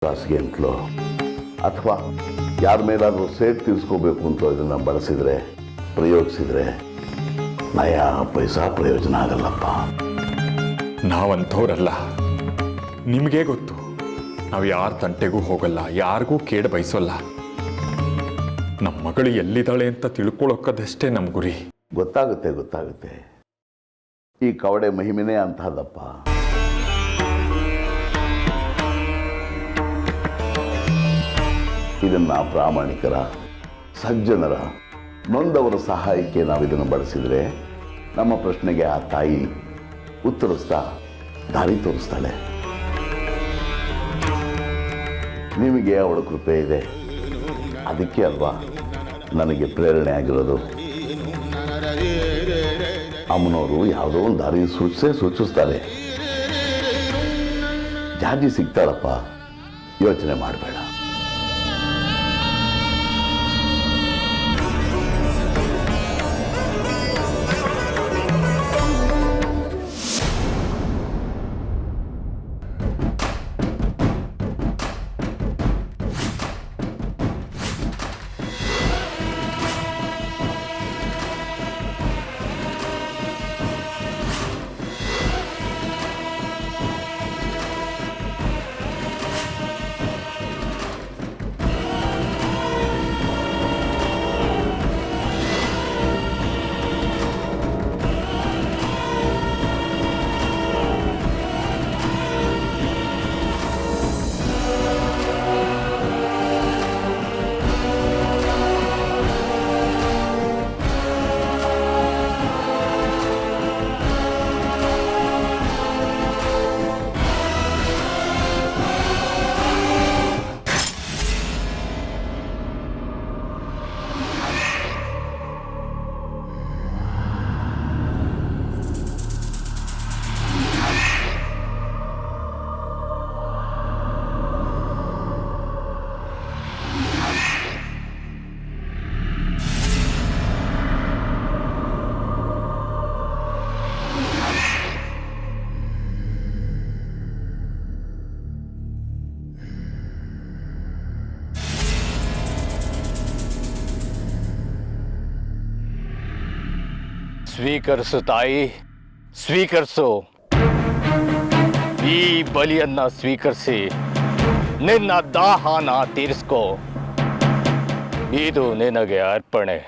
ಕಾಸಿಗೆ ಅಂತಲೋ ಅಥವಾ ಯಾರ ಮೇಲಾದರೂ ಸೇಟ್ ತೀರಿಸ್ಕೋಬೇಕು ಅಂತ ಇದನ್ನು ಬಳಸಿದರೆ ಪ್ರಯೋಗಿಸಿದರೆ ನಯಾ ಪೈಸಾ ಪ್ರಯೋಜನ ಆಗಲ್ಲಪ್ಪ. ನಾವಂಥವ್ರಲ್ಲ. ನಿಮಗೆ ಗೊತ್ತು, ನಾವು ಯಾರ ತಂಟೆಗೂ ಹೋಗಲ್ಲ, ಯಾರಿಗೂ ಕೇಡು ಬಯಸೋಲ್ಲ. ನಮ್ಮ ಮಗಳು ಎಲ್ಲಿದ್ದಾಳೆ ಅಂತ ತಿಳ್ಕೊಳ್ಳೋಕ್ಕದಷ್ಟೇ ನಮ್ಮ ಗುರಿ. ಗೊತ್ತಾಗುತ್ತೆ. ಈ ಕವಡೆ ಮಹಿಮೆನೇ ಅಂತಹದಪ್ಪ. ಇದನ್ನು ಪ್ರಾಮಾಣಿಕರ, ಸಜ್ಜನರ, ನೊಂದವರ ಸಹಾಯಕ್ಕೆ ನಾವು ಇದನ್ನು ಬಳಸಿದರೆ ನಮ್ಮ ಪ್ರಶ್ನೆಗೆ ಆ ತಾಯಿ ಉತ್ತರಿಸ್ತಾ ದಾರಿ ತೋರಿಸ್ತಾಳೆ. ನಿಮಗೆ ಅವಳ ಕೃಪೆ ಇದೆ, ಅದಕ್ಕೆ ಅಲ್ವಾ ನನಗೆ ಪ್ರೇರಣೆ ಆಗಿರೋದು. ಅಮ್ಮನವರು ಯಾವುದೋ ಒಂದು ದಾರಿ ಸೂಚಿಸ್ತಾರೆ. ಜಾಜಿ ಸಿಗ್ತಾಳಪ್ಪ, ಯೋಚನೆ ಮಾಡಬೇಡ. ಸ್ವೀಕರಿಸು ತಾಯಿ, ಸ್ವೀಕರಿಸು. ಈ ಬಲಿಯನ್ನ ಸ್ವೀಕರಿಸಿ ನಿನ್ನ ದಾಹನ ತೀರಿಸ್ಕೋ. ಇದು ನಿನಗೆ ಅರ್ಪಣೆ.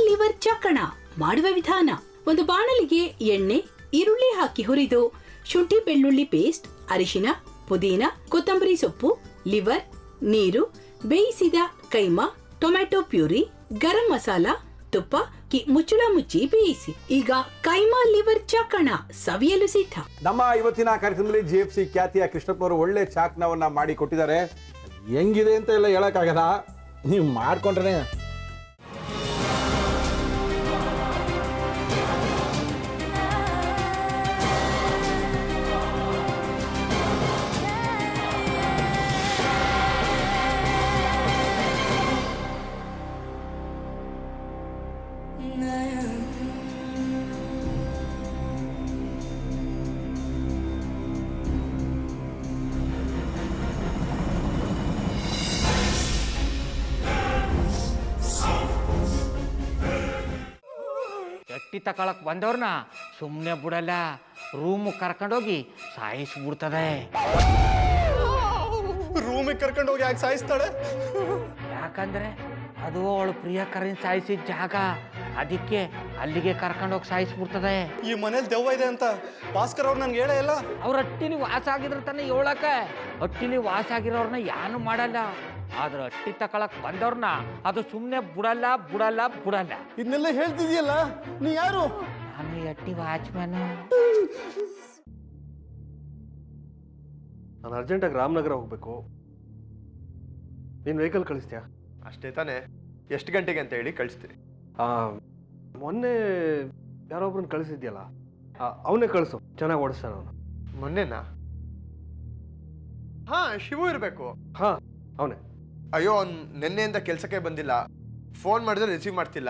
ಲಿವರ್ ಚಕ್ಕಣ ಮಾಡುವ ವಿಧಾನ: ಒಂದು ಬಾಣಲಿಗೆ ಎಣ್ಣೆ, ಈರುಳ್ಳಿ ಹಾಕಿ ಹುರಿದು ಶುಂಠಿ ಬೆಳ್ಳುಳ್ಳಿ ಪೇಸ್ಟ್, ಅರಿಶಿನ, ಪುದೀನ, ಕೊತ್ತಂಬರಿ ಸೊಪ್ಪು, ಲಿವರ್, ನೀರು, ಬೇಯಿಸಿದ ಕೈಮಾ, ಟೊಮ್ಯಾಟೊ ಪ್ಯೂರಿ, ಗರಂ ಮಸಾಲ, ತುಪ್ಪ ಮುಚ್ಚಳ ಮುಚ್ಚಿ ಬೇಯಿಸಿ. ಈಗ ಕೈಮಾ ಲಿವರ್ ಚಕ್ಕಣ ಸವಿಯಲು ಸಿದ್ಧ. ನಮ್ಮ ಇವತ್ತಿನ ಕಾರ್ಯಕ್ರಮದಲ್ಲಿ GFC ಖ್ಯಾತಿಯ ಕೃಷ್ಣಪ್ಪನವರು ಒಳ್ಳೆ ಚಾಕ್ನವನ್ನ ಮಾಡಿ ಕೊಟ್ಟಿದ್ದಾರೆ. ಹೆಂಗಿದೆ ಅಂತ ಎಲ್ಲ ಹೇಳಕ್ಕಾಗಲ್ಲ, ನೀವು ಮಾಡ್ಕೊಂಡ್ರೆ. ಎಟ್ಟಿ ತಕೊಳಕ್ ಬಂದವ್ರನ್ನ ಸುಮ್ಮನೆ ಬಿಡಲ್ಲ, ರೂಮ್ ಕರ್ಕೊಂಡೋಗಿ ಸಾಯಿಸ್ಬಿಡ್ತದೆ. ರೂಮಿಗೆ ಕರ್ಕೊಂಡೋಗಿ ಯಾಕೆ ಸಾಯಿಸ್ತಾಳೆ? ಯಾಕಂದ್ರೆ ಅದು ಅವಳು ಪ್ರಿಯಕರನ್ ಸಾಯಿಸಿದ ಜಾಗ, ಅದಕ್ಕೆ ಅಲ್ಲಿಗೆ ಕರ್ಕೊಂಡೋಗಿ ಸಾಯಿಸ್ಬಿಡ್ತದೆ. ಈ ಮನೇಲಿ ದೆವ್ವ ಇದೆ ಅಂತ ಭಾಸ್ಕರ್ ಅವ್ರು ನನ್ಗೆ ಹೇಳೇ ಇಲ್ಲ. ಅವ್ರ ಹಟ್ಟಿಲಿ ವಾಸ ಆಗಿದ್ರ ತಾನೆ ಹೇಳಕ. ಹಟ್ಟಿಲಿ ವಾಸ ಆಗಿರೋರ್ನ ಯಾನು ಮಾಡಲ್ಲ, ಆದ್ರೆ ಹಟ್ಟಿ ತಕೊಳಕ್ ಬಂದವ್ರನ್ನ ಅದು ಸುಮ್ಮನೆ ಬಿಡಲ್ಲ ಬಿಡಲ್ಲ ಬಿಡಲ್ಲ. ಇದನ್ನೆಲ್ಲ ಹೇಳ್ತಿದ್ಯಲ್ಲ, ನೀ ಯಾರು? ನಾನು ಹಟ್ಟಿ ವಾಚ್ಮ್ಯಾನ್. ನಾನು ಅರ್ಜೆಂಟಾಗಿ ರಾಮನಗರ ಹೋಗ್ಬೇಕು. ನೀನು ವೆಹಿಕಲ್ ಕಳಿಸ್ತೀಯಾ? ಅಷ್ಟೇ ತಾನೇ? ಎಷ್ಟು ಗಂಟೆಗೆ ಅಂತ ಹೇಳಿ ಕಳಿಸ್ತೀನಿ. ಮೊನ್ನೆ ಯಾರೊಬ್ರನ್ನ ಕಳಿಸಿದ್ಯಲ್ಲ, ಅವನೇ ಕಳಿಸು, ಚೆನ್ನಾಗಿ ಓಡಿಸ್ತಾನೆ ಅವನು. ಮೊನ್ನೆನಾ? ಹಾ, ಶಿವು ಇರಬೇಕು. ಹಾ ಅವನೇ. ಅಯ್ಯೋ, ಅವ್ನು ನಿನ್ನೆಯಿಂದ ಕೆಲಸಕ್ಕೆ ಬಂದಿಲ್ಲ. ಫೋನ್ ಮಾಡಿದ್ರೆ ರಿಸೀವ್ ಮಾಡ್ತಿಲ್ಲ.